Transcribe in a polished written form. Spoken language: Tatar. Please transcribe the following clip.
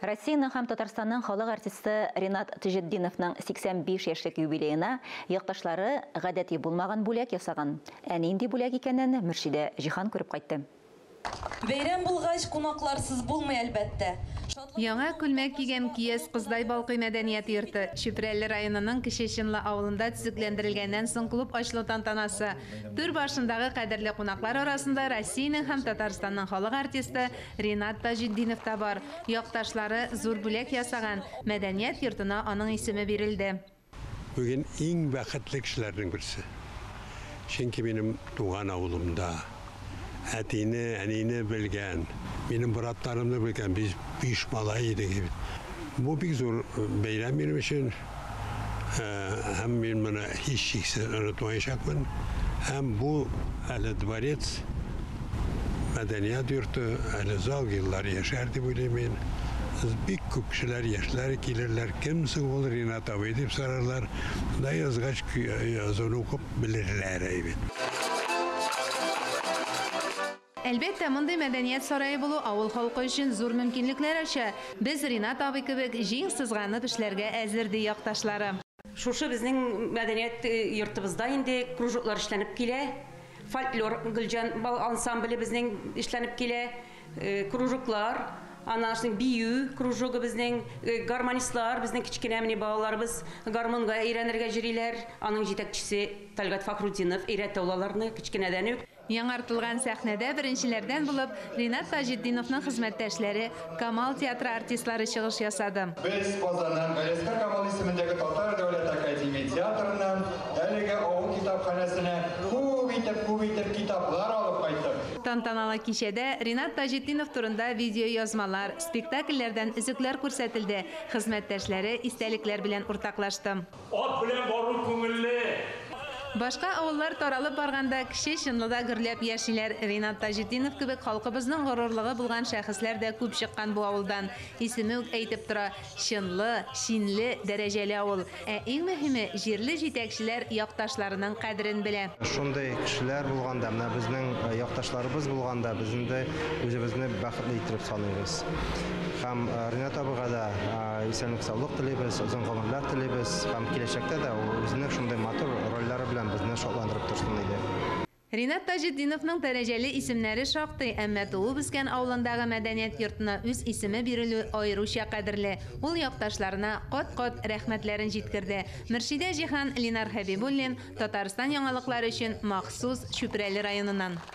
Россияның һәм Татарстанның халык артисты Ринат Таҗетдиновның 85 яшьлек юбилеена якташлары гадәти булмаган бүләк ясаган. Ә нинди бүләк икәнен Мөршидә Җиһан күреп кайтты. Бәйрәм булгач кунакларсыз булмый әлбәттә. Яңа күлмәк кигән киез Кыздай балкый мәдәният йорты Чүпрәле районының Кече Чынлы авылында төзекләндерелгәннән соң клуб ачылу тантанасы. Түр башындагы кадерле кунаклар арасында Россиянең һәм Татарстанның халык артисты Ринат Таҗетдинов та бар. Якташлары зур бүләк ясаган. Мәдәният йортына аның исеме бирелде. Бүген иң бәхетле кешеләрнең берсе. Чөнки минем туган авылымда әтине, әнине белгән, минем браттарымны белгән, biz 5 малай идек. Бу бик зур бәйрәм минем өчен. Һәм мин моны һичшиксез онытмаячакмын. Һәм бу әле дворец, мәдәният йорты, әле зал еллар яшәр дип уйлыйм. Бик күп кешеләр, яшьләр килерләр. Кем соң ул Ринат абый дип сорарлар. Да язгач язуны укып белерләр бит. Әлбәттә, мондый мәдәният сарае булу авыл халкы өчен зур мөмкинлекләр ача. Без Ринат абый кебек җиң сызганып эшләргә әзер ди якташлары. Шушы безнең мәдәният йортыбызда инде кружоклар эшләнеп килә. Фольклор Гөлҗан бал ансамбле безнең эшләнеп килә. Кружоклар, анашның бию кружогы безнең гармонистлар, безнең кичкенә менә балаларыбыз гармонга өйрәнергә җөриләр. Аның җитәкчесе Талгат Фахрутдинов өйрәтә уларны кичкенәдән үк. Яңартылган сәхнәдә беренчеләрдән булып Ринат Таҗетдиновның хезмәттәшләре Камал театры артистлары чыгыш ясады. Без Казаннан Галиәскәр Камал исемендәге Татар дәүләт академия театрыннан әлеге авыл китапханәсенә күп итеп китаплар алып кайттык. Тантаналы кичәдә Ринат Таҗетдинов турында видео язмалар, спектакльләрдән өзекләр күрсәтелде. Хезмәттәшләре истәлекләр белән уртаклашты. Ат белән бару күңелле. Башка авыллар таралып барганда Кече Чынлыда гөрләп яшиләр. Ринат Таҗетдинов кебек халкыбызның горурлыгы булган шәхесләр дә күп чыккан бу авылдан. Исеме үк әйтеп тора: Чынлы, Шинле, дәрәҗәле авыл. Ә иң мөһиме, җирле җитәкчеләр якташларының кадерен белә. Шундай кешеләр булганда, менә безнең якташларыбыз булганда, безне дә үзебезне бәхетле итеп саныйбыз. Һәм Ринат абыйга да исәнлек саулык телибез, озын гомерләр телибез. Һәм киләчәктә дә үзенең шундай матур рольләре белән безне шатландырып торсын иде. Ринат Таҗетдиновның дәрәҗәле исемнәре шактый, әмма туып үскән авылындагы мәдәният йортына үз исеме бирелү аеруча кадерле. Ул якташларына кат-кат рәхмәтләрен җиткерде. Мөршидә Җиһан, Ленар Хәбибуллин, Татарстан яңалыклары өчен махсус Чүпрәле районыннан.